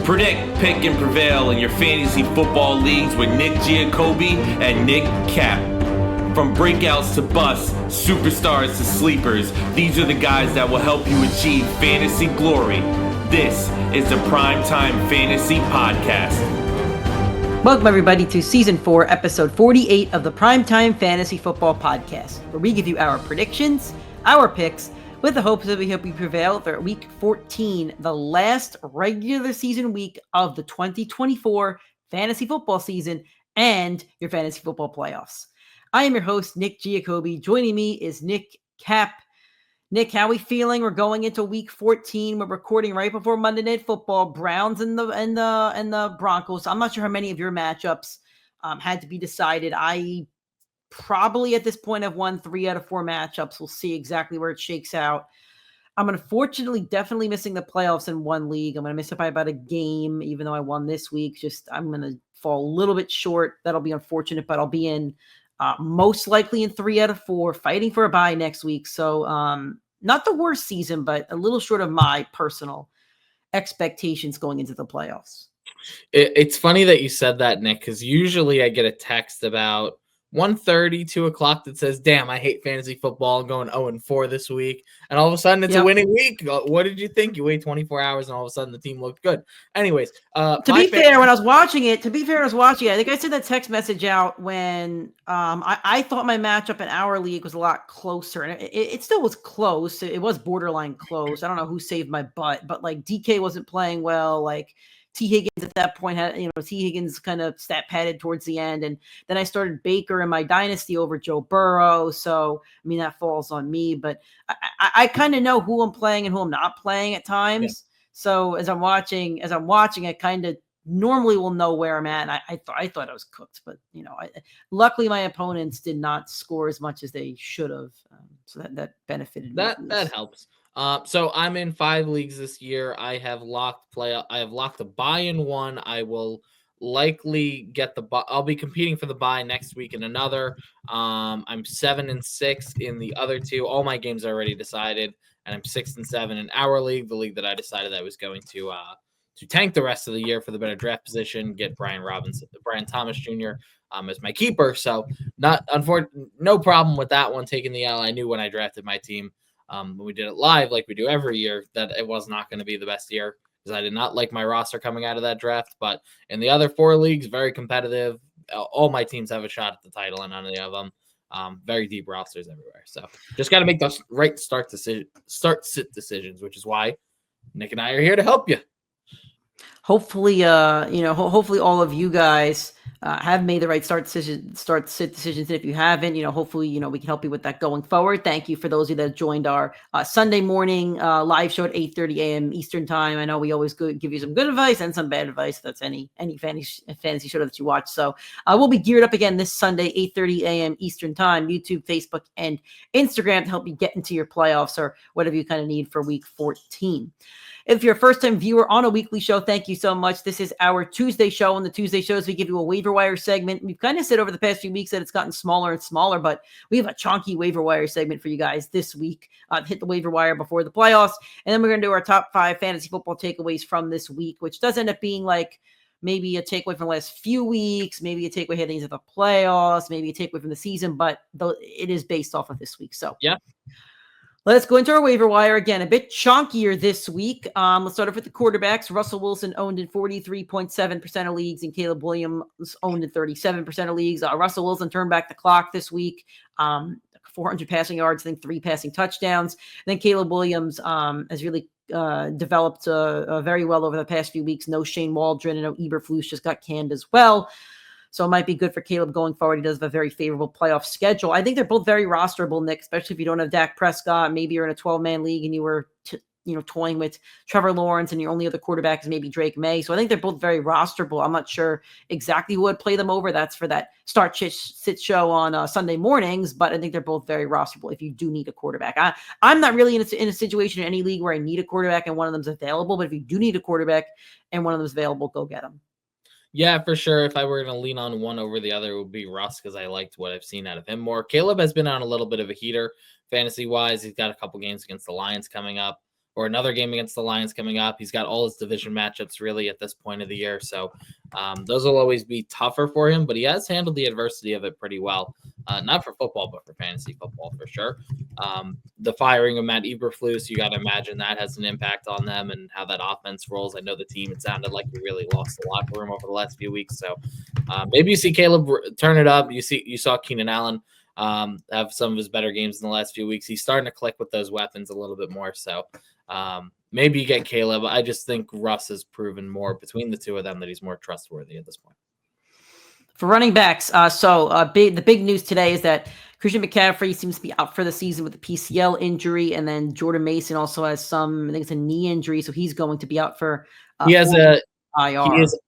Predict, pick, and prevail in your fantasy football leagues with Nick Giacobbe and Nick Cap. From breakouts to busts, superstars to sleepers, these are the guys that will help you achieve fantasy glory. This is the PrimeTime Fantasy Podcast. Welcome, everybody, to Season 4, Episode 48 of the PrimeTime Fantasy Football Podcast, where we give you our predictions, our picks, with the hopes that we hope we prevail for Week 14, the last regular season week of the 2024 fantasy football season and your fantasy football playoffs. I am your host, Nick Giacobbe. Joining me is Nick Cap. Nick, how are we feeling? We're going into Week 14. We're recording right before Monday Night Football. Browns and the Broncos. I'm not sure how many of your matchups had to be decided. I probably at this point have won 3 out of 4 matchups. We'll see exactly where it shakes out. I'm unfortunately definitely missing the playoffs in one league. I'm going to miss it by about a game, even though I won this week. I'm going to fall a little bit short. That'll be unfortunate, but I'll be in most likely in 3 out of 4, fighting for a bye next week. So not the worst season, but a little short of my personal expectations going into the playoffs. It's funny that you said that, Nick, because usually I get a text about 1:30, 2 o'clock that says, damn, I hate fantasy football, going 0-4 this week. And all of a sudden it's a winning week. What did you think? You wait 24 hours and all of a sudden the team looked good. Anyways, to be fair, when I was watching it, I think I sent that text message out when I thought my matchup in our league was a lot closer. And it still was close. It was borderline close. I don't know who saved my butt, but like DK wasn't playing well. Like T. Higgins at that point had, T. Higgins kind of stat padded towards the end. And then I started Baker in my dynasty over Joe Burrow. So, I mean, that falls on me, but I kind of know who I'm playing and who I'm not playing at times. Yeah. So as I'm watching, I kind of normally will know where I'm at. And I thought I was cooked, but luckily my opponents did not score as much as they should have. So that benefited me. That helps. So I'm in 5 leagues this year. I have locked the bye in one. I will likely get the bye. I'll be competing for the bye next week in another. I'm 7-6 in the other 2. All my games are already decided, and I'm 6-7 in our league, the league that I decided I was going to tank the rest of the year for the better draft position, get Brian Thomas Jr. As my keeper. So no problem with that one, taking the L. I knew when I drafted my team, when we did it live, like we do every year, that it was not going to be the best year because I did not like my roster coming out of that draft. But in the other 4 leagues, very competitive. All my teams have a shot at the title, and none of them. Very deep rosters everywhere. So just got to make those right start-sit decisions, which is why Nick and I are here to help you. Hopefully, hopefully all of you guys have made the right start-sit decisions. And if you haven't, hopefully, we can help you with that going forward. Thank you for those of you that joined our Sunday morning live show at 8:30 a.m. Eastern time. I know we always give you some good advice and some bad advice. That's any fantasy show that you watch. So we'll be geared up again this Sunday, 8:30 a.m. Eastern time, YouTube, Facebook, and Instagram to help you get into your playoffs or whatever you kind of need for Week 14. If you're a first-time viewer on a weekly show, thank you so much. This is our Tuesday show. On the Tuesday shows, we give you a waiver wire segment. We've kind of said over the past few weeks that it's gotten smaller and smaller, but we have a chunky waiver wire segment for you guys this week. Hit the waiver wire before the playoffs, and then we're going to do our top 5 fantasy football takeaways from this week, which does end up being like maybe a takeaway from the last few weeks, maybe a takeaway heading into the playoffs, maybe a takeaway from the season, but it is based off of this week. So yeah. Let's go into our waiver wire again, a bit chunkier this week. Let's start off with the quarterbacks. Russell Wilson owned in 43.7% of leagues, and Caleb Williams owned in 37% of leagues. Russell Wilson turned back the clock this week. 400 passing yards, I think 3 passing touchdowns. And then Caleb Williams has really developed very well over the past few weeks. No Shane Waldron and no Eberflus, just got canned as well. So it might be good for Caleb going forward. He does have a very favorable playoff schedule. I think they're both very rosterable, Nick, especially if you don't have Dak Prescott. Maybe you're in a 12-man league and you were toying with Trevor Lawrence and your only other quarterback is maybe Drake May. So I think they're both very rosterable. I'm not sure exactly who would play them over. That's for that sit show on Sunday mornings, but I think they're both very rosterable if you do need a quarterback. I'm not really in a situation in any league where I need a quarterback and one of them's available, but if you do need a quarterback and one of them's available, go get them. Yeah, for sure. If I were going to lean on one over the other, it would be Russ because I liked what I've seen out of him more. Caleb has been on a little bit of a heater fantasy-wise. He's got a couple games against the Lions coming up or another game against the Lions coming up. He's got all his division matchups really at this point of the year. So those will always be tougher for him, but he has handled the adversity of it pretty well. Not for football, but for fantasy football for sure. The firing of Matt Eberflus, you got to imagine that has an impact on them and how that offense rolls. I know the team, it sounded like we really lost the locker room over the last few weeks. So maybe you see Caleb turn it up. You saw Keenan Allen have some of his better games in the last few weeks. He's starting to click with those weapons a little bit more. So maybe you get Caleb. I just think Russ has proven more between the two of them that he's more trustworthy at this point. For running backs, the big news today is that Christian McCaffrey seems to be out for the season with a PCL injury, and then Jordan Mason also has I think it's a knee injury, so he's going to be out for. He has IR.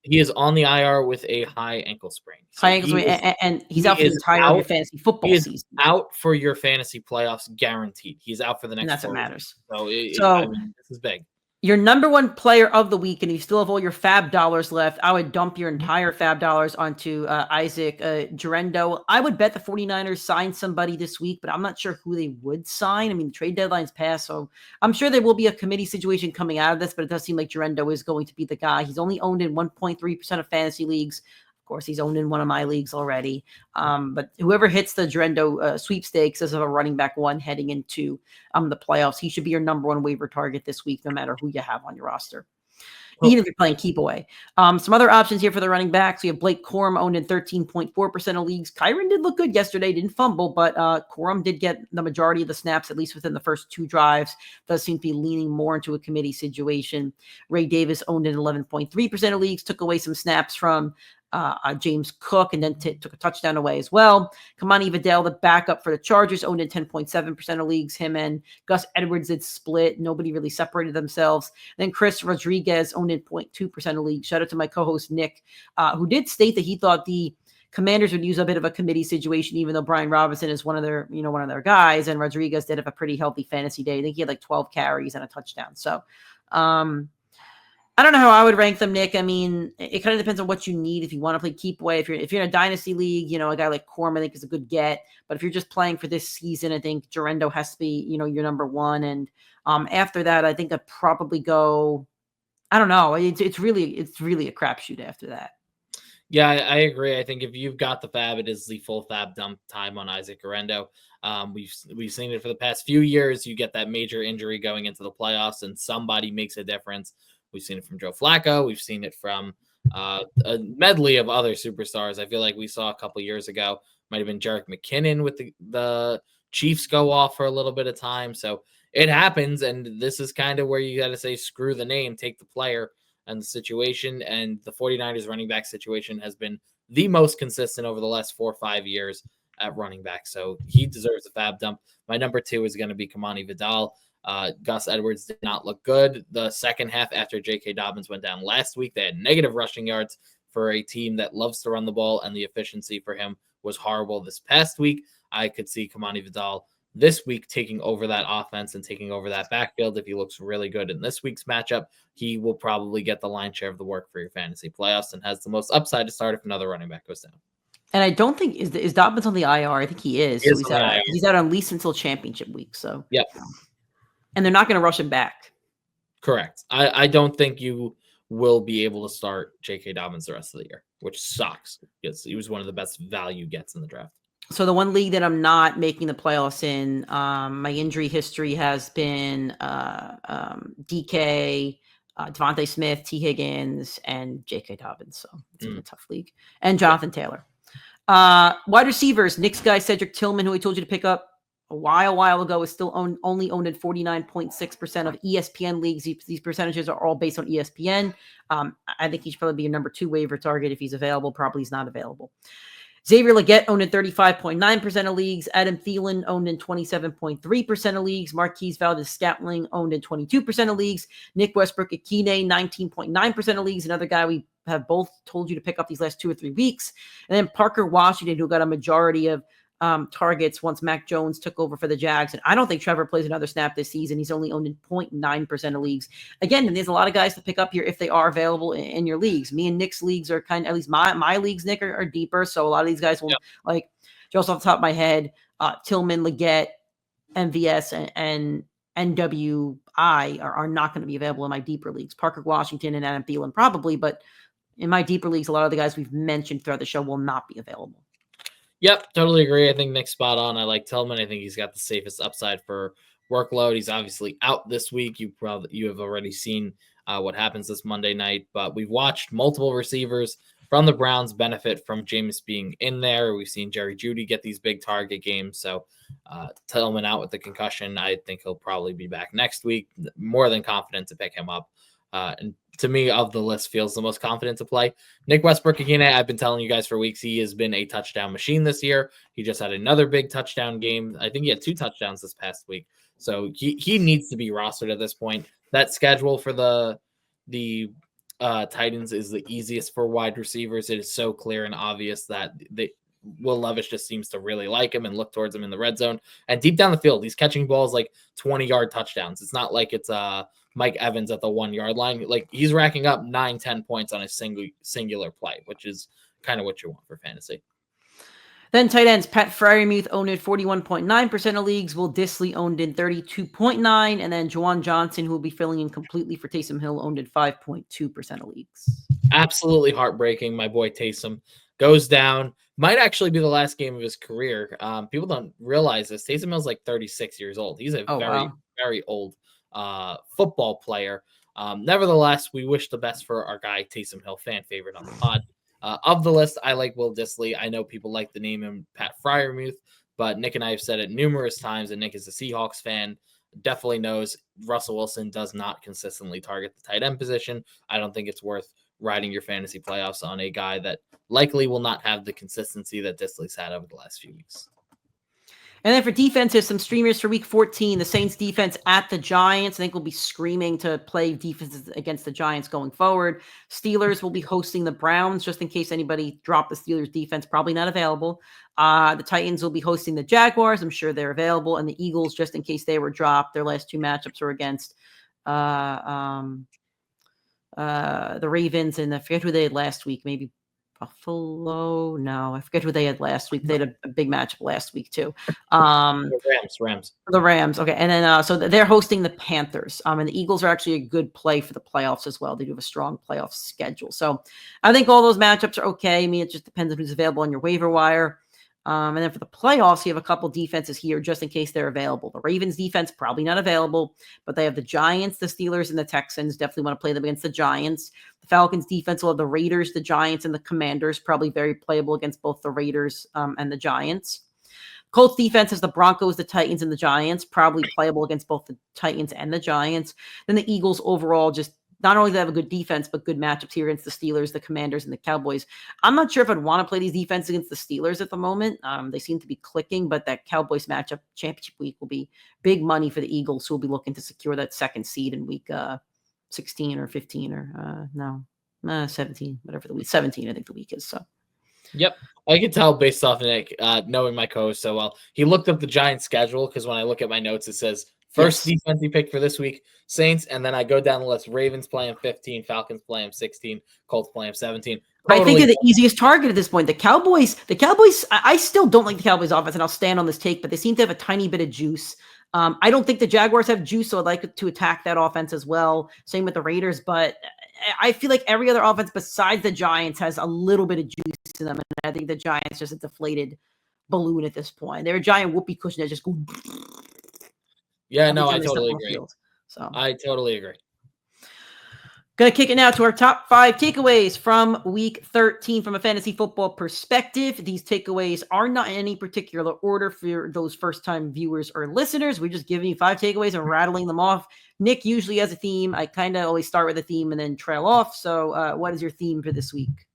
He is on the IR with a high ankle sprain. So and he's out for the entire your fantasy football season. Out for your fantasy playoffs, guaranteed. He's out for the next. And that's what matters. So, this is big. Your number one player of the week, and you still have all your fab dollars left, I would dump your entire fab dollars onto Isaac Gerendo. I would bet the 49ers sign somebody this week, but I'm not sure who they would sign. I mean, the trade deadline's passed, so I'm sure there will be a committee situation coming out of this, but it does seem like Gerendo is going to be the guy. He's only owned in 1.3% of fantasy leagues. Of course, he's owned in one of my leagues already. But whoever hits the Gerendo sweepstakes as a running back one heading into the playoffs, he should be your number one waiver target this week, no matter who you have on your roster. Even if you're playing keep away. Some other options here for the running backs. We have Blake Corum owned in 13.4% of leagues. Kyron did look good yesterday, didn't fumble, but Corum did get the majority of the snaps, at least within the first two drives. Does seem to be leaning more into a committee situation. Ray Davis owned in 11.3% of leagues, took away some snaps from James Cook, and then took a touchdown away as well. Kamani Vidal, the backup for the Chargers, owned in 10.7% of leagues. Him and Gus Edwards did split. Nobody really separated themselves. Then Chris Rodriguez owned in 0.2% of leagues. Shout out to my co-host Nick, who did state that he thought the Commanders would use a bit of a committee situation, even though Brian Robinson is one of their guys, and Rodriguez did have a pretty healthy fantasy day. I think he had like 12 carries and a touchdown. So, I don't know how I would rank them, Nick. I mean, it kind of depends on what you need. If you want to play keep away, if you're in a dynasty league, a guy like Corum I think is a good get. But if you're just playing for this season, I think Gerendo has to be, your number one. And after that, I think I'd probably go. I don't know. It's really a crapshoot after that. Yeah, I agree. I think if you've got the fab, it is the full fab dump time on Isaac Gerendo. We've seen it for the past few years. You get that major injury going into the playoffs, and somebody makes a difference. We've seen it from Joe Flacco. We've seen it from a medley of other superstars. I feel like we saw a couple years ago, might have been Jerick McKinnon with the Chiefs go off for a little bit of time. So it happens, and this is kind of where you got to say, screw the name, take the player and the situation. And the 49ers running back situation has been the most consistent over the last 4 or 5 years at running back. So he deserves a fab dump. My number 2 is going to be Kamani Vidal. Gus Edwards did not look good the second half after J.K. Dobbins went down last week. They had negative rushing yards for a team that loves to run the ball, and the efficiency for him was horrible this past week. I could see Kamani Vidal this week taking over that offense and taking over that backfield. If he looks really good in this week's matchup, he will probably get the lion's share of the work for your fantasy playoffs and has the most upside to start if another running back goes down. And I don't think is Dobbins on the IR. I think he is. He's out at least until championship week. So yep. And they're not going to rush him back. Correct. I don't think you will be able to start J.K. Dobbins the rest of the year, which sucks because he was one of the best value gets in the draft. So the one league that I'm not making the playoffs in, my injury history has been DK, Devontae Smith, T. Higgins, and J.K. Dobbins. So it's a tough league. And Jonathan Taylor. Wide receivers, Knicks guy Cedric Tillman, who I told you to pick up a while ago, is still only owned in 49.6% of ESPN leagues. These percentages are all based on ESPN. I think he should probably be your number 2 waiver target if he's available. Probably he's not available. Xavier Legette owned in 35.9% of leagues. Adam Thielen owned in 27.3% of leagues. Marquise Valdes-Scantling owned in 22% of leagues. Nick Westbrook-Akine, 19.9% of leagues. Another guy we have both told you to pick up these last 2 or 3 weeks. And then Parker Washington, who got a majority of targets once Mac Jones took over for the Jags. And I don't think Trevor plays another snap this season. He's only owned in 0.9% of leagues. Again, and there's a lot of guys to pick up here if they are available in your leagues. Me and Nick's leagues are at least my leagues, Nick, are deeper. So a lot of these guys will just off the top of my head, Tillman, Legette, MVS, and NWI are not going to be available in my deeper leagues. Parker Washington and Adam Thielen probably, but in my deeper leagues, a lot of the guys we've mentioned throughout the show will not be available. Yep, totally agree. I think Nick's spot on. I like Tillman. I think he's got the safest upside for workload. He's obviously out this week. You have already seen what happens this Monday night, but we've watched multiple receivers from the Browns benefit from Jameis being in there. We've seen Jerry Jeudy get these big target games. So Tillman out with the concussion. I think he'll probably be back next week. More than confident to pick him up. And to me, of the list, feels the most confident to play. Nick Westbrook, again, I've been telling you guys for weeks, he has been a touchdown machine this year. He just had another big touchdown game. I think he had 2 touchdowns this past week. So he needs to be rostered at this point. That schedule for the Titans is the easiest for wide receivers. It is so clear and obvious that Will Levis just seems to really like him and look towards him in the red zone. And deep down the field, he's catching balls like 20-yard touchdowns. It's not like it's Mike Evans at the 1-yard line. Like he's racking up 9-10 points on a singular play, which is kind of what you want for fantasy. Then tight ends, Pat Freiermuth owned in 41.9% of leagues. Will Dissly owned in 32.9%. And then Juwan Johnson, who will be filling in completely for Taysom Hill, owned in 5.2% of leagues. Absolutely heartbreaking. My boy Taysom goes down. Might actually be the last game of his career. People don't realize this. Taysom Hill's like 36 years old. He's a very old football player. Nevertheless, we wish the best for our guy Taysom Hill, fan favorite on the pod. Of the list, I like Will Dissly. I know people like the name him Pat Freiermuth, but Nick and I have said it numerous times, and Nick is a Seahawks fan, definitely knows Russell Wilson does not consistently target the tight end position. I don't think it's worth riding your fantasy playoffs on a guy that likely will not have the consistency that Dissly's had over the last few weeks. And then for defenses, some streamers for week 14, the Saints defense at the Giants. I think we'll be screaming to play defenses against the Giants going forward. Steelers will be hosting the Browns, just in case anybody dropped the Steelers defense, probably not available. The Titans will be hosting the Jaguars. I'm sure they're available. And the Eagles, just in case they were dropped. Their last 2 matchups were against the Ravens, and I forget who they had last week. Maybe Buffalo. No, I forget who they had last week. They had a big matchup last week too. The Rams. Okay. And then, so they're hosting the Panthers. And the Eagles are actually a good play for the playoffs as well. They do have a strong playoff schedule. So I think all those matchups are okay. I mean, it just depends on who's available on your waiver wire. And then for the playoffs, you have a couple defenses here just in case they're available. The Ravens defense, probably not available, but they have the Giants, the Steelers, and the Texans. Definitely want to play them against the Giants. The Falcons defense will have the Raiders, the Giants, and the Commanders, probably very playable against both the Raiders and the Giants. Colts defense has the Broncos, the Titans, and the Giants, probably playable against both the Titans and the Giants. Then the Eagles overall just not only do they have a good defense, but good matchups here against the Steelers, the Commanders, and the Cowboys. I'm not sure if I'd want to play these defenses against the Steelers at the moment. They seem to be clicking, but that Cowboys matchup championship week will be big money for the Eagles, who will be looking to secure that second seed in week 16 or 15 or 17, whatever the week. 17, I think the week is. So. Yep. I can tell based off Nick, knowing my co-host so well. He looked up the Giants schedule because when I look at my notes, it says first defense he picked for this week, Saints, and then I go down the list. Ravens play him 15, Falcons play him 16, Colts play him 17. Totally. I think they're the easiest target at this point. The Cowboys, I still don't like the Cowboys offense, and I'll stand on this take, but they seem to have a tiny bit of juice. I don't think the Jaguars have juice, so I'd like to attack that offense as well. Same with the Raiders, but I feel like every other offense besides the Giants has a little bit of juice to them, and I think the Giants just a deflated balloon at this point. They're a giant whoopee cushion that just go. Yeah, no, I totally agree. So I totally agree. Gonna kick it now to our top 5 takeaways from week 13 from a fantasy football perspective. These takeaways are not in any particular order for those first-time viewers or listeners. We're just giving you 5 takeaways and rattling them off. Nick usually has a theme. I kind of always start with a theme and then trail off. So what is your theme for this week?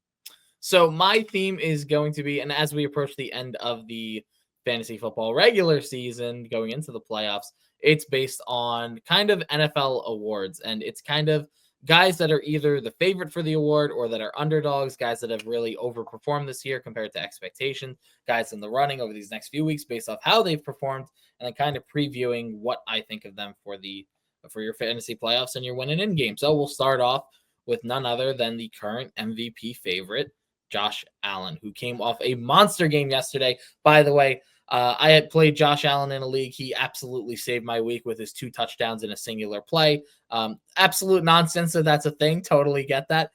So my theme is going to be, and as we approach the end of the fantasy football regular season, going into the playoffs, it's based on kind of NFL awards, and it's kind of guys that are either the favorite for the award or that are underdogs, guys that have really overperformed this year compared to expectations, guys in the running over these next few weeks based off how they've performed, and then kind of previewing what I think of them for your fantasy playoffs and your win and in game. So we'll start off with none other than the current MVP favorite, Josh Allen, who came off a monster game yesterday. By the way, I had played Josh Allen in a league. He absolutely saved my week with his 2 touchdowns in a singular play. Absolute nonsense that that's a thing. Totally get that.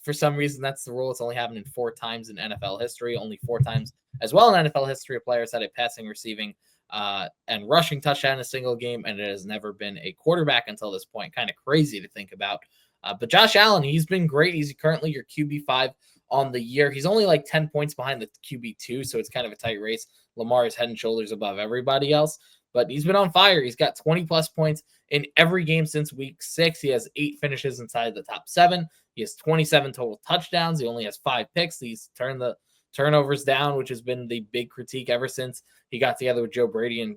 For some reason, that's the rule. It's only happened in 4 times in NFL history. Only 4 times as well in NFL history of players had a passing, receiving, and rushing touchdown in a single game, and it has never been a quarterback until this point. Kind of crazy to think about. But Josh Allen, he's been great. He's currently your QB5 on the year. He's only like 10 points behind the QB2, so it's kind of a tight race. Lamar is head and shoulders above everybody else, but he's been on fire. He's got 20-plus points in every game since week 6. He has 8 finishes inside the top 7. He has 27 total touchdowns. He only has 5 picks. He's turned the turnovers down, which has been the big critique ever since he got together with Joe Brady and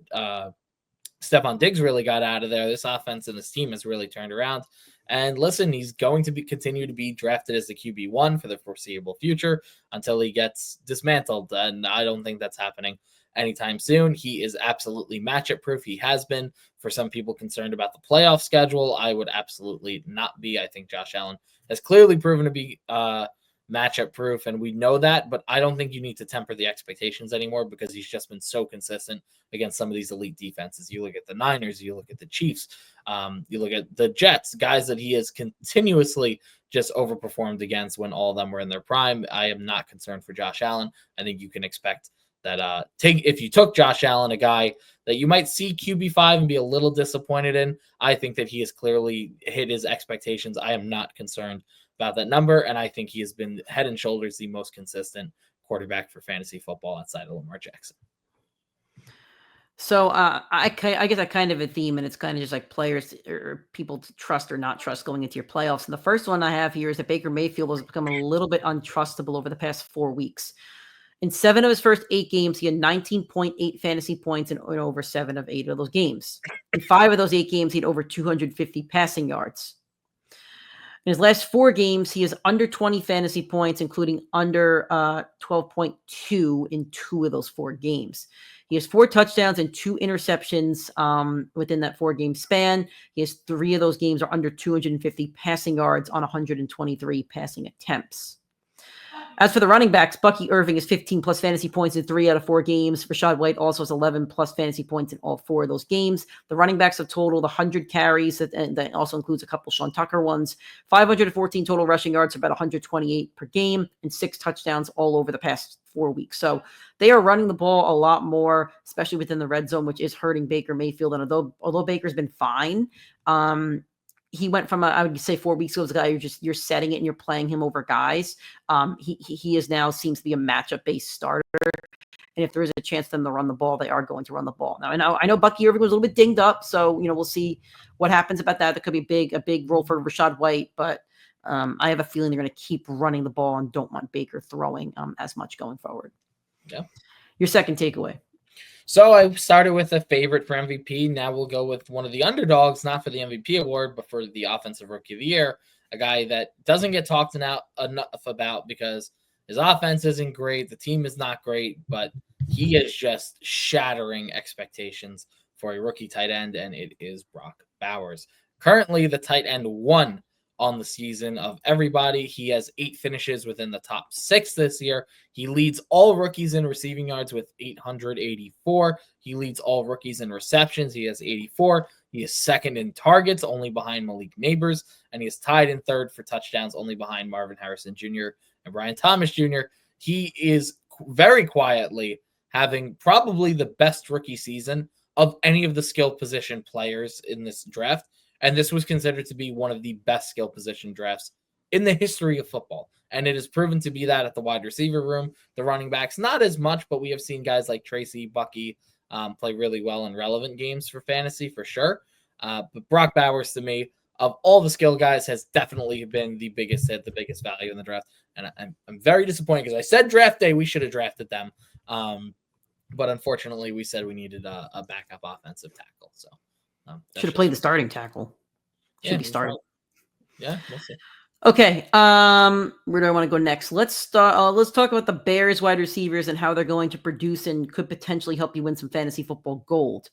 Stephon Diggs really got out of there. This offense and this team has really turned around. And listen, he's going to continue to be drafted as the QB1 for the foreseeable future until he gets dismantled. And I don't think that's happening anytime soon. He is absolutely matchup proof. He has been. For some people concerned about the playoff schedule, I would absolutely not be. I think Josh Allen has clearly proven to be matchup proof, and we know that, but I don't think you need to temper the expectations anymore because he's just been so consistent against some of these elite defenses. You look at the Niners, you look at the Chiefs, you look at the Jets, guys that he has continuously just overperformed against when all of them were in their prime. I am not concerned for Josh Allen. I think you can expect that if you took Josh Allen, a guy that you might see QB5 and be a little disappointed in, I think that he has clearly hit his expectations. I am not concerned about that number, and I think he has been head and shoulders the most consistent quarterback for fantasy football outside of Lamar Jackson. So I guess that kind of a theme, and it's kind of just like players or people to trust or not trust going into your playoffs. And the first one I have here is that Baker Mayfield has become a little bit untrustable over the past 4 weeks. In 7 of his first 8 games, he had 19.8 fantasy points in over 7 of 8 of those games. In 5 of those 8 games, he had over 250 passing yards. In his last 4 games, he is under 20 fantasy points, including under 12.2 in 2 of those 4 games. He has 4 touchdowns and 2 interceptions within that 4-game span. He has 3 of those games are under 250 passing yards on 123 passing attempts. As for the running backs, Bucky Irving has 15-plus fantasy points in 3 out of 4 games. Rachaad White also has 11-plus fantasy points in all 4 of those games. The running backs have totaled 100 carries, and that also includes a couple Sean Tucker ones. 514 total rushing yards, about 128 per game, and 6 touchdowns all over the past 4 weeks. So they are running the ball a lot more, especially within the red zone, which is hurting Baker Mayfield. And although Baker's been fine, he went from I would say 4 weeks ago as a guy you're setting it and you're playing him over guys. He is now seems to be a matchup based starter. And if there is a chance for them to run the ball, they are going to run the ball. Now I know Bucky Irving was a little bit dinged up, so we'll see what happens about that. That could be a big role for Rachaad White, but I have a feeling they're going to keep running the ball and don't want Baker throwing as much going forward. Yeah. Your second takeaway. So I started with a favorite for MVP. Now we'll go with one of the underdogs, not for the MVP award, but for the Offensive Rookie of the Year, a guy that doesn't get talked enough about because his offense isn't great, the team is not great, but he is just shattering expectations for a rookie tight end, and it is Brock Bowers. Currently the tight end 1 on the season of everybody. He has 8 finishes within the top 6 this year. He leads all rookies in receiving yards with 884. He leads all rookies in receptions. He has 84. He is second in targets, only behind Malik Neighbors, and he is tied in third for touchdowns, only behind Marvin Harrison Jr. and Brian Thomas Jr. He is very quietly having probably the best rookie season of any of the skill position players in this draft. And this was considered to be one of the best skill position drafts in the history of football. And it has proven to be that at the wide receiver room. The running backs, not as much, but we have seen guys like Tracy, Bucky play really well in relevant games for fantasy, for sure. But Brock Bowers, to me, of all the skill guys, has definitely been the biggest hit, the biggest value in the draft. And I'm very disappointed because I said draft day, we should have drafted them. But unfortunately, we said we needed a backup offensive tackle. So should have played the starting tackle. Should be starting. Yeah, we'll see. Okay. Where do I want to go next? Let's talk about the Bears wide receivers and how they're going to produce and could potentially help you win some fantasy football gold.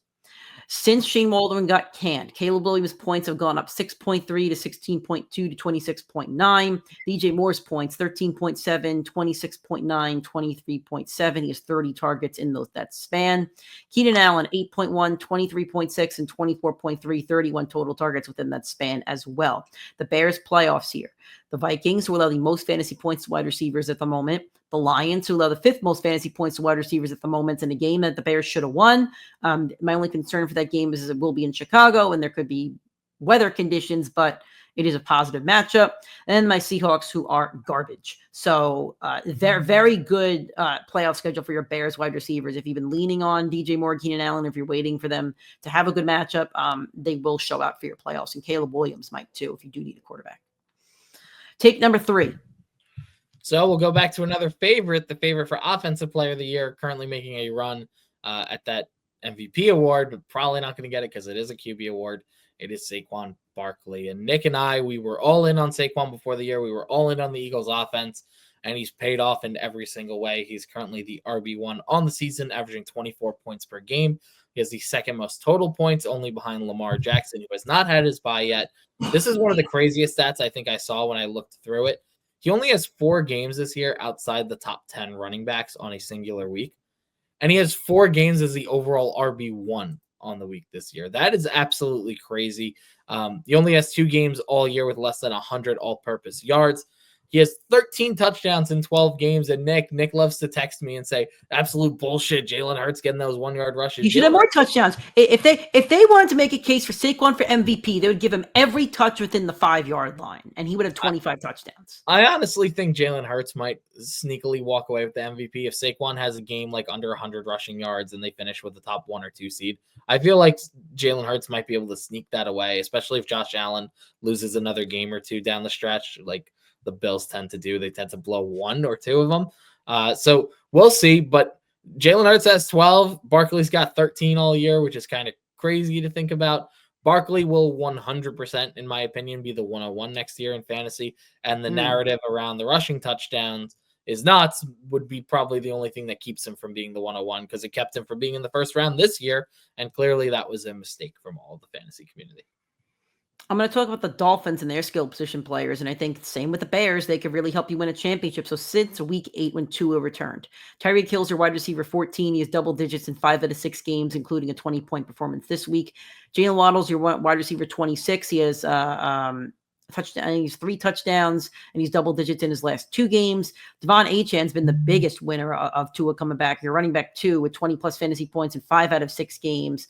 Since Shane Waldron got canned, Caleb Williams' points have gone up 6.3 to 16.2 to 26.9. DJ Moore's points 13.7, 26.9, 23.7. He has 30 targets in that span. Keenan Allen 8.1, 23.6, and 24.3, 31 total targets within that span as well. The Bears playoffs here. The Vikings, who allow the most fantasy points to wide receivers at the moment. The Lions, who allow the 5th most fantasy points to wide receivers at the moment in a game that the Bears should have won. My only concern for that game is it will be in Chicago and there could be weather conditions, but it is a positive matchup. And my Seahawks, who are garbage. So they're very good playoff schedule for your Bears wide receivers. If you've been leaning on DJ Moore, Keenan Allen, if you're waiting for them to have a good matchup, they will show out for your playoffs. And Caleb Williams might too, if you do need a quarterback. Take number 3. So we'll go back to another favorite, the favorite for Offensive Player of the Year, currently making a run at that MVP award, but probably not going to get it because it is a QB award. It is Saquon Barkley. And Nick and I, we were all in on Saquon before the year. We were all in on the Eagles offense, and he's paid off in every single way. He's currently the RB1 on the season, averaging 24 points per game. He has the second most total points, only behind Lamar Jackson, who has not had his bye yet. This is one of the craziest stats I think I saw when I looked through it. He only has 4 games this year outside the top 10 running backs on a singular week. And he has 4 games as the overall RB1 on the week this year. That is absolutely crazy. He only has 2 games all year with less than 100 all-purpose yards. He has 13 touchdowns in 12 games. And Nick loves to text me and say, absolute bullshit. Jalen Hurts getting those 1-yard rushes. You should have more touchdowns. If they wanted to make a case for Saquon for MVP, they would give him every touch within the 5-yard line, and he would have 25 touchdowns. I honestly think Jalen Hurts might sneakily walk away with the MVP if Saquon has a game like under 100 rushing yards and they finish with the top 1 or 2 seed. I feel like Jalen Hurts might be able to sneak that away, especially if Josh Allen loses another game or 2 down the stretch, like the Bills tend to do. They tend to blow 1 or 2 of them. So we'll see. But Jalen Hurts has 12. Barkley's got 13 all year, which is kind of crazy to think about. Barkley will 100%, in my opinion, be the 101 next year in fantasy. And the narrative around the rushing touchdowns is nuts, would be probably the only thing that keeps him from being the 101 because it kept him from being in the first round this year. And clearly that was a mistake from all the fantasy community. I'm going to talk about the Dolphins and their skill position players, and I think same with the Bears. They could really help you win a championship. So since week 8 when Tua returned, Tyreek Hill's your wide receiver 14. He has double digits in 5 out of 6 games, including a 20-point performance this week. Jalen Waddle's your wide receiver 26. He has touchdown. He's 3 touchdowns, and he's double digits in his last 2 games. Devon Achane's been the biggest winner of Tua coming back. You're running back 2 with 20-plus fantasy points in 5 out of 6 games.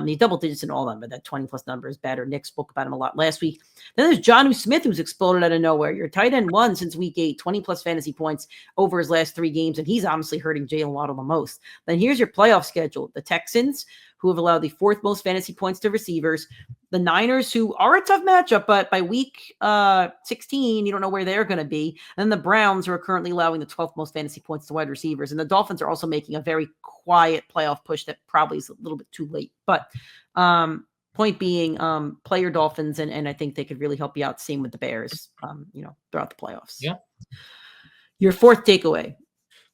He's double digits in all of them, but that 20-plus number is better. Nick spoke about him a lot last week. Then there's Jonnu Smith, who's exploded out of nowhere. Your tight end 1 since week 8, 20-plus fantasy points over his last 3 games, and he's honestly hurting Jalen Waddle the most. Then here's your playoff schedule. The Texans, who have allowed the 4th most fantasy points to receivers. The Niners, who are a tough matchup, but by week 16, you don't know where they're going to be. And then the Browns, who are currently allowing the 12th most fantasy points to wide receivers. And the Dolphins are also making a very quiet playoff push that probably is a little bit too late. But point being, play your Dolphins, and I think they could really help you out. Same with the Bears, throughout the playoffs. Yeah. Your 4th takeaway.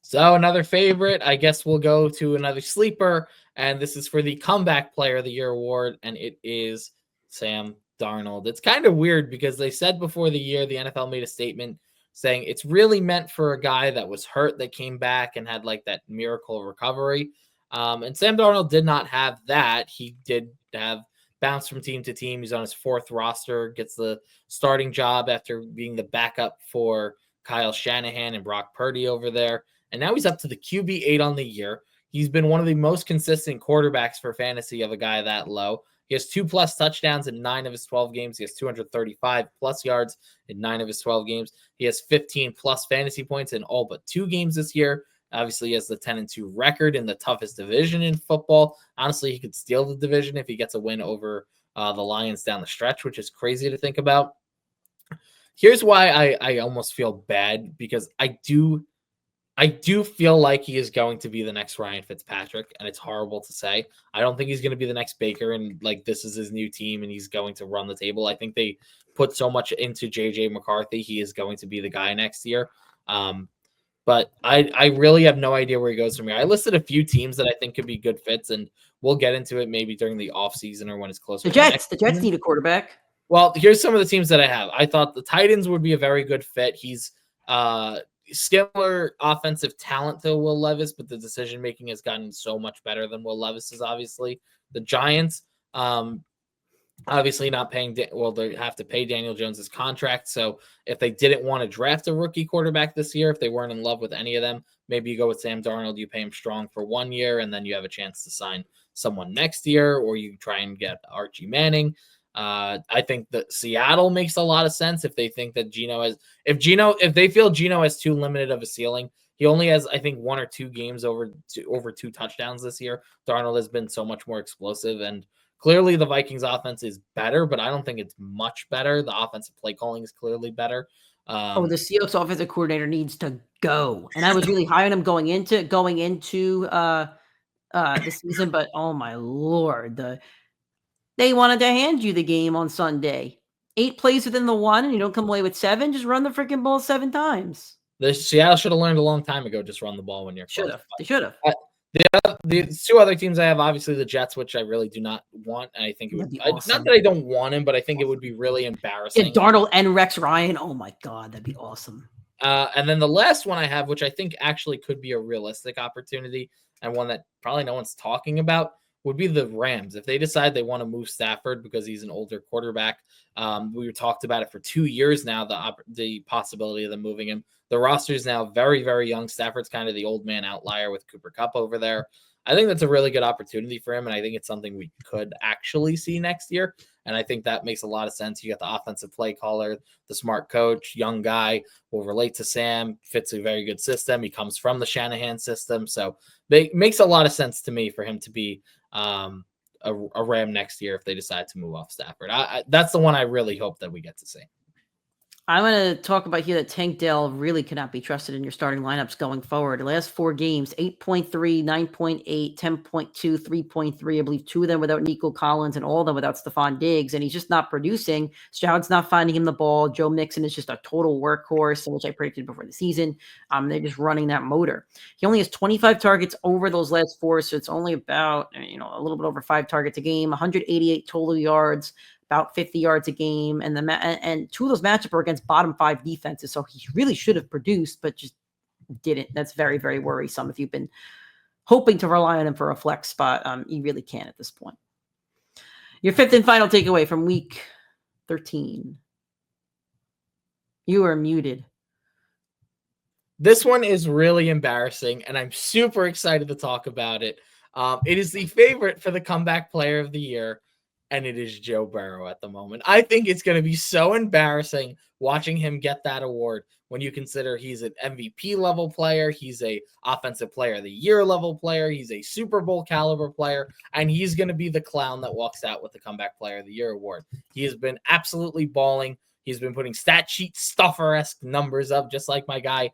So another favorite, I guess we'll go to another sleeper, and this is for the Comeback Player of the Year award, and it is Sam Darnold. It's kind of weird because they said before the year, the NFL made a statement saying it's really meant for a guy that was hurt that came back and had like that miracle recovery. And Sam Darnold did not have that. He did have bounce from team to team. He's on his 4th roster, gets the starting job after being the backup for Kyle Shanahan and Brock Purdy over there. And now he's up to the QB8 on the year. He's been one of the most consistent quarterbacks for fantasy of a guy that low. He has 2+ touchdowns in 9 of his 12 games. He has 235+ yards in 9 of his 12 games. He has 15+ fantasy points in all but 2 games this year. Obviously, he has the 10-2 record in the toughest division in football. Honestly, he could steal the division if he gets a win over the Lions down the stretch, which is crazy to think about. Here's why I almost feel bad, because I do feel like he is going to be the next Ryan Fitzpatrick, and it's horrible to say. I don't think he's going to be the next Baker, and like this is his new team, and he's going to run the table. I think they put so much into JJ McCarthy. He is going to be the guy next year. But I really have no idea where he goes from here. I listed a few teams that I think could be good fits, and we'll get into it maybe during the offseason or when it's closer. The Jets need a quarterback. Well, here's some of the teams that I have. I thought the Titans would be a very good fit. He's similar offensive talent to Will Levis, but the decision making has gotten so much better than Will Levis's. Obviously, the Giants, obviously not paying. They have to pay Daniel Jones's contract. So if they didn't want to draft a rookie quarterback this year, if they weren't in love with any of them, maybe you go with Sam Darnold. You pay him strong for 1 year, and then you have a chance to sign someone next year, or you try and get Archie Manning. I think that Seattle makes a lot of sense if they think that if they feel Geno has too limited of a ceiling. He only has, I think, 1 or 2 games over 2 touchdowns this year. Darnold has been so much more explosive, and clearly the Vikings offense is better, but I don't think it's much better. The offensive play calling is clearly better. The Seahawks offensive coordinator needs to go, and I was really high on him going into the season, but oh my Lord, they wanted to hand you the game on Sunday. 8 plays within the 1, and you don't come away with 7. Just run the freaking ball 7 times. The Seattle should have learned a long time ago. Just run the ball when you're close. They should have. The 2 other teams I have, obviously the Jets, which I really do not want. And I think it would be awesome. Not that I don't want him, but I think it would be really embarrassing. Yeah, Darnold and Rex Ryan. Oh my God, that'd be awesome. And then the last one I have, which I think actually could be a realistic opportunity and one that probably no one's talking about, would be the Rams. If they decide they want to move Stafford because he's an older quarterback, we talked about it for 2 years now, the possibility of them moving him. The roster is now very, very young. Stafford's kind of the old man outlier with Cooper Kupp over there. I think that's a really good opportunity for him, and I think it's something we could actually see next year. And I think that makes a lot of sense. You got the offensive play caller, the smart coach, young guy, will relate to Sam, fits a very good system. He comes from the Shanahan system. So it makes a lot of sense to me for him to be a Ram next year if they decide to move off Stafford. That's the one I really hope that we get to see. I'm going to talk about here that Tank Dell really cannot be trusted in your starting lineups going forward. The last 4 games, 8.3, 9.8, 10.2, 3.3. I believe 2 of them without Nico Collins and all of them without Stephon Diggs. And he's just not producing. Stroud's not finding him the ball. Joe Mixon is just a total workhorse, which I predicted before the season. They're just running that motor. He only has 25 targets over those last 4, so it's only about a little bit over 5 targets a game, 188 total yards, about 50 yards a game, and 2 of those matchups are against bottom 5 defenses. So he really should have produced, but just didn't. That's very, very worrisome. If you've been hoping to rely on him for a flex spot, you really can't at this point. Your 5th and final takeaway from week 13. You are muted. This one is really embarrassing, and I'm super excited to talk about it. It is the favorite for the comeback player of the year, and it is Joe Burrow at the moment. I think it's going to be so embarrassing watching him get that award when you consider he's an MVP level player, he's a offensive player of the year level player, he's a Super Bowl caliber player, and he's going to be the clown that walks out with the comeback player of the year award. He has been absolutely balling. He's been putting stat sheet stuffer-esque numbers up, just like my guy,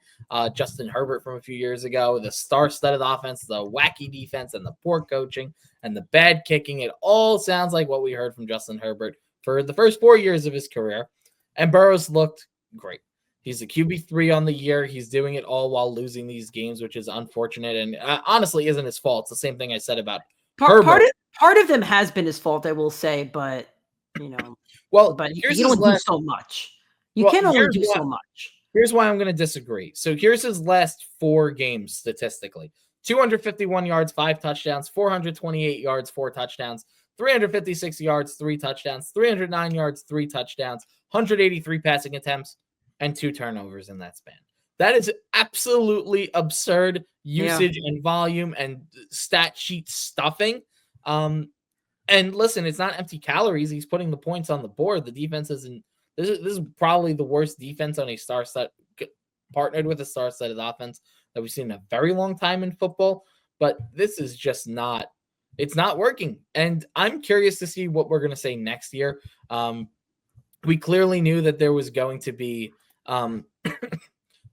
Justin Herbert from a few years ago. The star-studded offense, the wacky defense, and the poor coaching, and the bad kicking. It all sounds like what we heard from Justin Herbert for the first 4 years of his career. And Burrow's looked great. He's a QB3 on the year. He's doing it all while losing these games, which is unfortunate and honestly isn't his fault. It's the same thing I said about Herbert. Part of them has been his fault, I will say, but well, but you don't do so much. You can only do so much. Here's why I'm going to disagree. So here's his last 4 games statistically. 251 yards, 5 touchdowns, 428 yards, 4 touchdowns, 356 yards, 3 touchdowns, 309 yards, 3 touchdowns, 183 passing attempts, and 2 turnovers in that span. That is absolutely absurd usage and volume and stat sheet stuffing. And listen, it's not empty calories. He's putting the points on the board. The defense isn't. This is probably the worst defense on a partnered with a star-studded offense that we've seen in a very long time in football. But this is just not. It's not working. And I'm curious to see what we're going to say next year. We clearly knew that there was going to be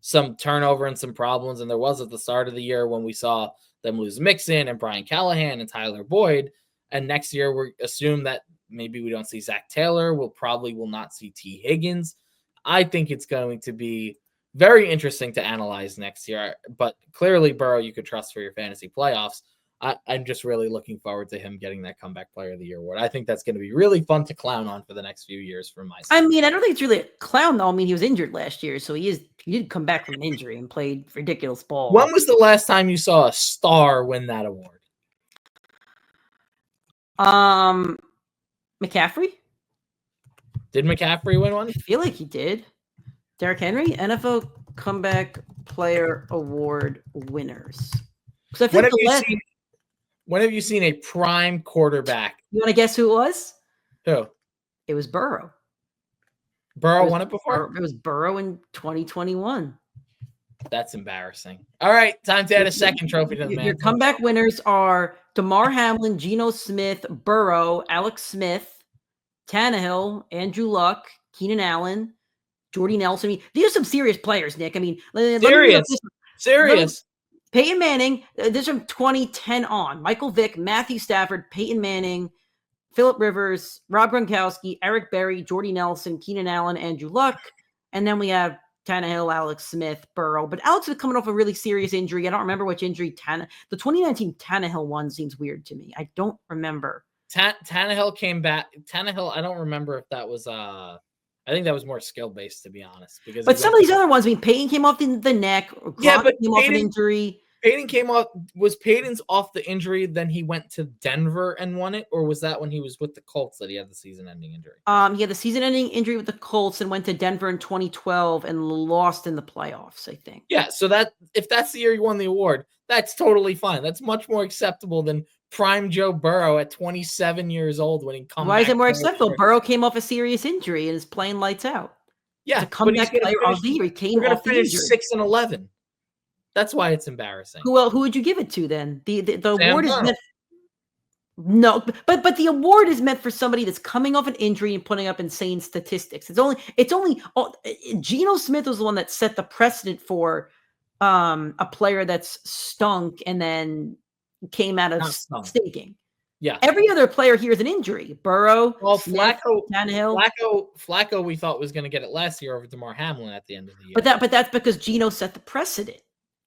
some turnover and some problems, and there was at the start of the year when we saw them lose Mixon and Brian Callahan and Tyler Boyd. And next year, we assume that maybe we don't see Zach Taylor. We'll probably will not see T. Higgins. I think it's going to be very interesting to analyze next year. But clearly, Burrow, you could trust for your fantasy playoffs. I'm just really looking forward to him getting that comeback player of the year award. I think that's going to be really fun to clown on for the next few years from my side. I mean, I don't think it's really a clown though. I mean, he was injured last year, so he did come back from injury and played ridiculous ball. When was the last time you saw a star win that award? McCaffrey? Did McCaffrey win one? I feel like he did. Derrick Henry, NFL Comeback Player Award winners. Because I feel when have you seen a prime quarterback? You want to guess who it was? Who? It was Burrow. Burrow won it before? It was Burrow in 2021. That's embarrassing. All right, time to add a second trophy to the man. Your comeback winners are DeMar Hamlin, Geno Smith, Burrow, Alex Smith, Tannehill, Andrew Luck, Keenan Allen, Jordy Nelson. I mean, these are some serious players, Nick. I mean, serious. Peyton Manning, this is from 2010 on. Michael Vick, Matthew Stafford, Peyton Manning, Phillip Rivers, Rob Gronkowski, Eric Berry, Jordy Nelson, Keenan Allen, Andrew Luck. And then we have Tannehill, Alex Smith, Burrow. But Alex is coming off a really serious injury. I don't remember which injury. The 2019 Tannehill one seems weird to me. I don't remember. Tannehill came back. Tannehill, I don't remember if that was I think that was more skill based, to be honest. But some of these other ones, I mean, Peyton came off the neck. Yeah, but came off an injury. Peyton came off. Was Peyton's off the injury? Then he went to Denver and won it, or was that when he was with the Colts that he had the season-ending injury? He had the season-ending injury with the Colts and went to Denver in 2012 and lost in the playoffs, I think. Yeah, so that if that's the year he won the award, that's totally fine. That's much more acceptable than prime Joe Burrow at 27 years old when he comes. Why is it more acceptable? Burrow came off a serious injury and is playing lights out. Yeah, to come back player of the year. He came off the injury. 6-11. That's why it's embarrassing. Who would you give it to then? The award is meant. No, but the award is meant for somebody that's coming off an injury and putting up insane statistics. It's only Geno Smith was the one that set the precedent for a player that's stunk and then came out of stinking. Yeah. Every other player here is an injury. Burrow, well, Smith, Tannehill. Flacco, we thought was going to get it last year over DeMar Hamlin at the end of the year. But that's because Geno set the precedent.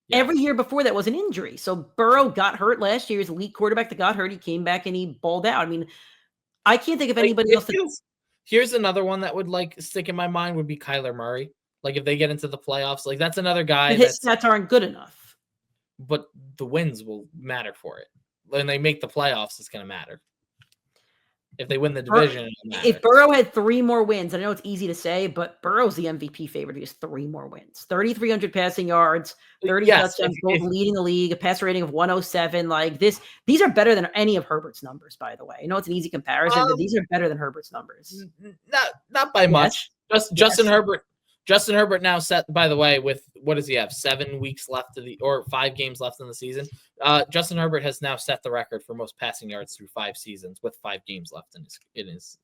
Yeah. Every year before that was an injury. So Burrow got hurt last year. He was a elite quarterback that got hurt. He came back and he balled out. I mean, I can't think of anybody else. Here's another one that would stick in my mind would be Kyler Murray. Like if they get into the playoffs, that's another guy. His stats aren't good enough. But the wins will matter for it. When they make the playoffs, it's going to matter. If they win the division, if Burrow had 3 more wins, I know it's easy to say, but Burrow's the MVP favorite. He has 3 more wins, 3,300 passing yards, 30 touchdowns, both leading the league, a passer rating of 107. These are better than any of Herbert's numbers, by the way. I know it's an easy comparison, but these are better than Herbert's numbers. Not by much. Justin Herbert. Justin Herbert now set, by the way, with what does he have? 7 weeks left or 5 games left in the season. Justin Herbert has now set the record for most passing yards through 5 seasons with 5 games left in his.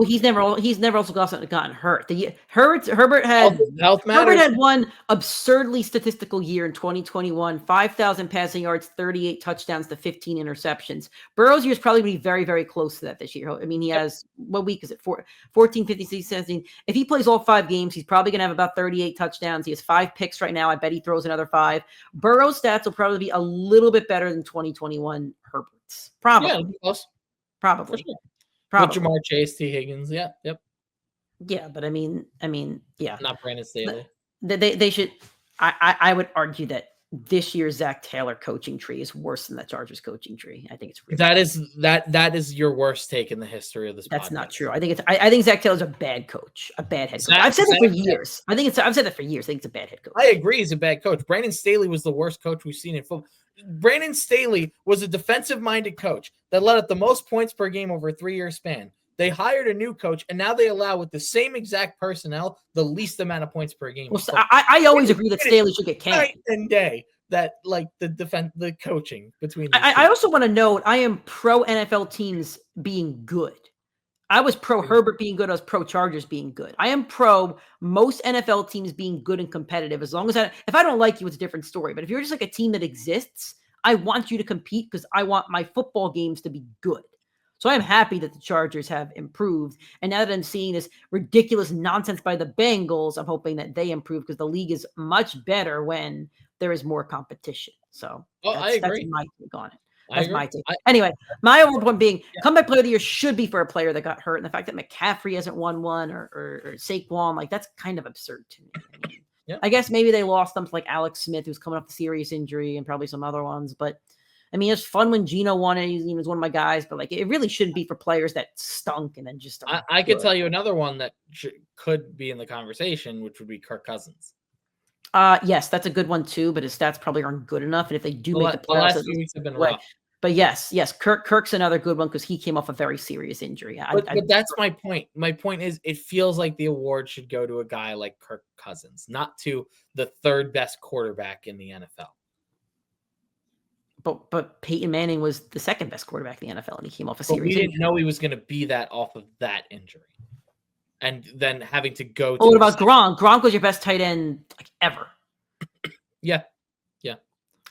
He's never also gotten hurt. Herbert had health matters. Herbert had one absurdly statistical year in 2021, 5,000 passing yards, 38 touchdowns to 15 interceptions. Burrow's year is probably going to be very, very close to that this year. I mean, he has, what week is it? 14, 15, 17. If he plays all 5 games, he's probably going to have about 38 touchdowns. He has 5 picks right now. I bet he throws another 5. Burrow's stats will probably be a little bit better than 2021 Herbert's. Probably. Yeah, close. Probably. Sure. Probably. With Jamar Chase, T. Higgins. Yeah. Yep. Yeah, but I mean, yeah. Not Brandon Staley. They should. I would argue that this year's Zach Taylor coaching tree is worse than that Chargers coaching tree. I think it's really that is your worst take in the history of this. That's podcast. not true. I think Zach Taylor's a bad coach, a bad head coach. I've said that for years. I've said that for years. I think it's a bad head coach. I agree, he's a bad coach. Brandon Staley was the worst coach we've seen in football. Brandon Staley was a defensive-minded coach that led up the most points per game over a 3-year span. They hired a new coach, and now they allow, with the same exact personnel, the least amount of points per game. Well, so I always agree that Staley should get canned. Night and day. That the coaching between. I also want to note I am pro NFL teams being good. I was pro Herbert being good. I was pro Chargers being good. I am pro most NFL teams being good and competitive. As long as if I don't like you, it's a different story. But if you're just like a team that exists, I want you to compete because I want my football games to be good. So I'm happy that the Chargers have improved. And now that I'm seeing this ridiculous nonsense by the Bengals, I'm hoping that they improve because the league is much better when there is more competition. So I that's agree. my take on it. I That's agree. my take. Anyway, my overall point being Yeah. comeback player of the year should be for a player that got hurt. And the fact that McCaffrey hasn't won one or Saquon, like that's kind of absurd to me. I mean, Yeah. I guess maybe they lost them to like Alex Smith, who's coming off a serious injury, and probably some other ones. But I mean, it's fun when Gino won it. He was one of my guys, but like it really shouldn't be for players that stunk and then just. I could tell you another one that could be in the conversation, which would be Kirk Cousins. Yes, that's a good one too, but his stats probably aren't good enough. And if they do make the playoffs, the last few weeks have been rough. But yes, Kirk's another good one because he came off a very serious injury. But that's my point. My point is, it feels like the award should go to a guy like Kirk Cousins, not to the third best quarterback in the NFL. But Peyton Manning was the second best quarterback in the NFL, and he came off a serious injury. We didn't know he was going to be that off of that injury, and then having to go. What about Gronk? Gronk was your best tight end like ever. Yeah.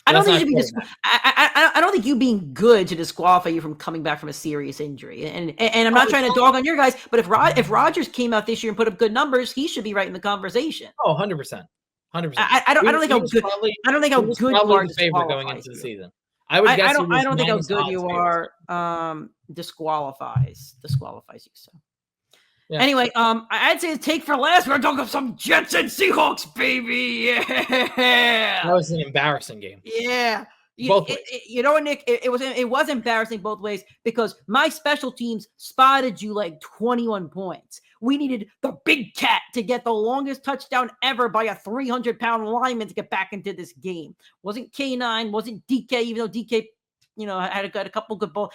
I don't think you should be. I don't think you being good should disqualify you from coming back from a serious injury. And I'm not trying to dog on your guys, but if Rodgers came out this year and put up good numbers, he should be right in the conversation. Oh, 100%. I don't think how good. I don't think how good you are favorite going into the season. I don't think how good you are disqualifies you. So. Yeah. Anyway, I'd say the take for last. We're talking some Jets and Seahawks, baby. Yeah, that was an embarrassing game. Yeah, both ways. You know what, Nick? It was embarrassing both ways because my special teams spotted you like 21 points. We needed the big cat to get the longest touchdown ever by a 300-pound lineman to get back into this game. Wasn't K9, wasn't DK, even though DK, had a couple good balls.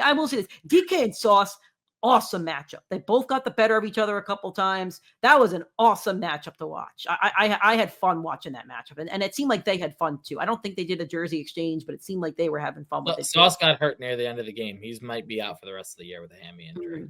I will say this: DK and Sauce. Awesome matchup. They both got the better of each other a couple times. That was an awesome matchup to watch. I had fun watching that matchup, and it seemed like they had fun too. I don't think they did a jersey exchange, but it seemed like they were having fun with it. Sauce got hurt near the end of the game. He might be out for the rest of the year with a hammy injury. Mm-hmm.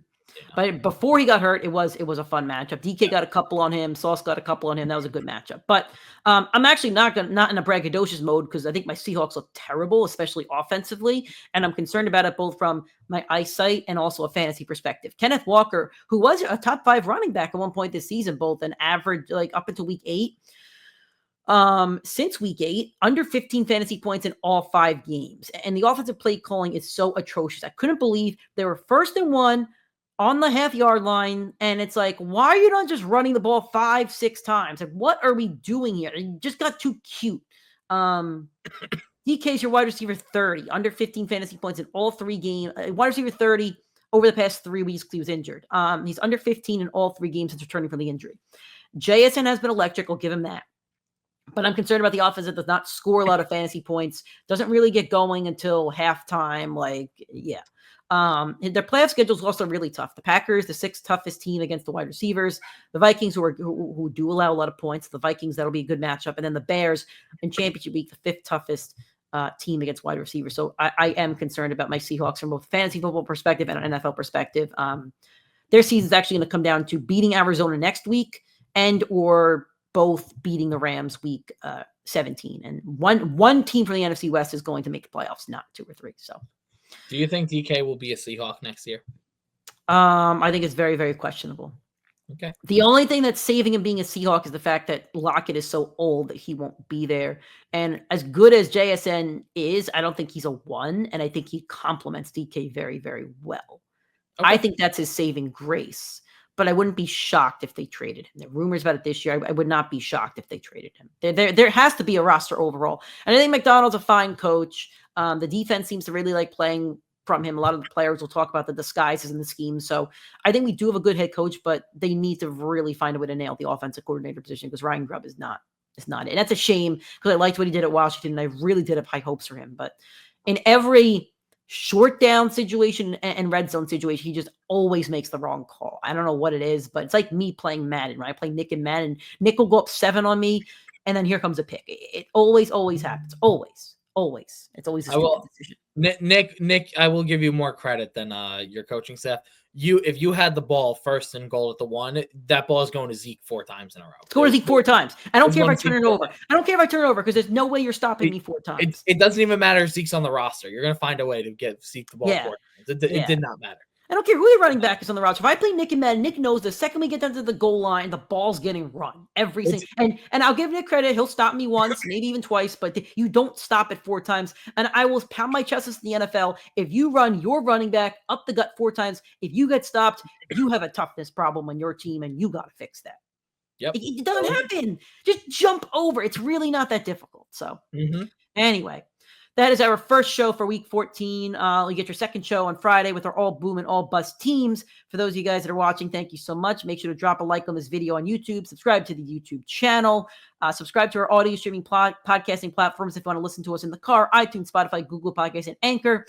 But before he got hurt, it was a fun matchup. DK got a couple on him. Sauce got a couple on him. That was a good matchup. But I'm actually not in a braggadocious mode because I think my Seahawks look terrible, especially offensively. And I'm concerned about it both from my eyesight and also a fantasy perspective. Kenneth Walker, who was a top 5 running back at one point this season, both an average, like up until week 8. Since week 8, under 15 fantasy points in all 5 games. And the offensive play calling is so atrocious. I couldn't believe they were 1st and 1 on the half-yard line, and it's like, why are you not just running the ball 5-6 times? Like, what are we doing here? It just got too cute. DK's your wide receiver 30, under 15 fantasy points in all 3 games. Wide receiver 30 over the past 3 weeks because he was injured. He's under 15 in all 3 games since returning from the injury. JSN has been electric. I'll give him that. But I'm concerned about the offense that does not score a lot of fantasy points, doesn't really get going until halftime. Their playoff schedule is also really tough. The Packers, the 6th toughest team against the wide receivers. The Vikings, who do allow a lot of points. The Vikings, that'll be a good matchup. And then the Bears in championship week, the 5th toughest team against wide receivers. So I am concerned about my Seahawks from both fantasy football perspective and an NFL perspective. Their season is actually going to come down to beating Arizona next week and or both beating the Rams week 17. And one team from the NFC West is going to make the playoffs, not 2 or 3. So. Do you think DK will be a Seahawk next year? I think it's very, very questionable. Okay. The only thing that's saving him being a Seahawk is the fact that Lockett is so old that he won't be there. And as good as JSN is, I don't think he's a 1, and I think he complements DK very, very well. Okay. I think that's his saving grace. But I wouldn't be shocked if they traded him. There are rumors about it this year. I would not be shocked if they traded him. There has to be a roster overall. And I think McDonald's a fine coach. The defense seems to really like playing from him. A lot of the players will talk about the disguises and the schemes. So I think we do have a good head coach, but they need to really find a way to nail the offensive coordinator position because Ryan Grubb is not it. And that's a shame because I liked what he did at Washington and I really did have high hopes for him. But in every short down situation and red zone situation, he just always makes the wrong call. I don't know what it is, but it's like me playing Madden, right? I play Nick and Madden. Nick will go up 7 on me, and then here comes a pick. It always happens. Always. It's always a stupid decision. Nick, I will give you more credit than your coaching staff. If you had the ball 1st and goal at the 1, that ball is going to Zeke 4 times in a row. It's going to Zeke 4 times. I don't care if I turn it over. I don't care if I turn it over because there's no way you're stopping me 4 times. It doesn't even matter if Zeke's on the roster. You're going to find a way to get Zeke the ball 4 times. It did not matter. I don't care who the running back is on the route. If I play Nick and Madden, Nick knows the second we get down to the goal line, the ball's getting run every single. And I'll give Nick credit; he'll stop me once, maybe even twice, but you don't stop it 4 times. And I will pound my chest in the NFL. If you run your running back up the gut 4 times, if you get stopped, you have a toughness problem on your team, and you got to fix that. Yep, it doesn't happen. Just jump over. It's really not that difficult. So anyway. That is our first show for week 14. You get your second show on Friday with our all boom and all bust teams. For those of you guys that are watching, thank you so much. Make sure to drop a like on this video on YouTube. Subscribe to the YouTube channel. Subscribe to our audio streaming podcasting platforms if you want to listen to us in the car, iTunes, Spotify, Google Podcasts, and Anchor.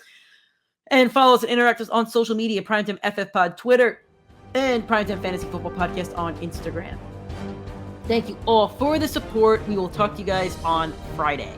And follow us and interact with us on social media, Primetime FF Pod Twitter, and Primetime Fantasy Football Podcast on Instagram. Thank you all for the support. We will talk to you guys on Friday.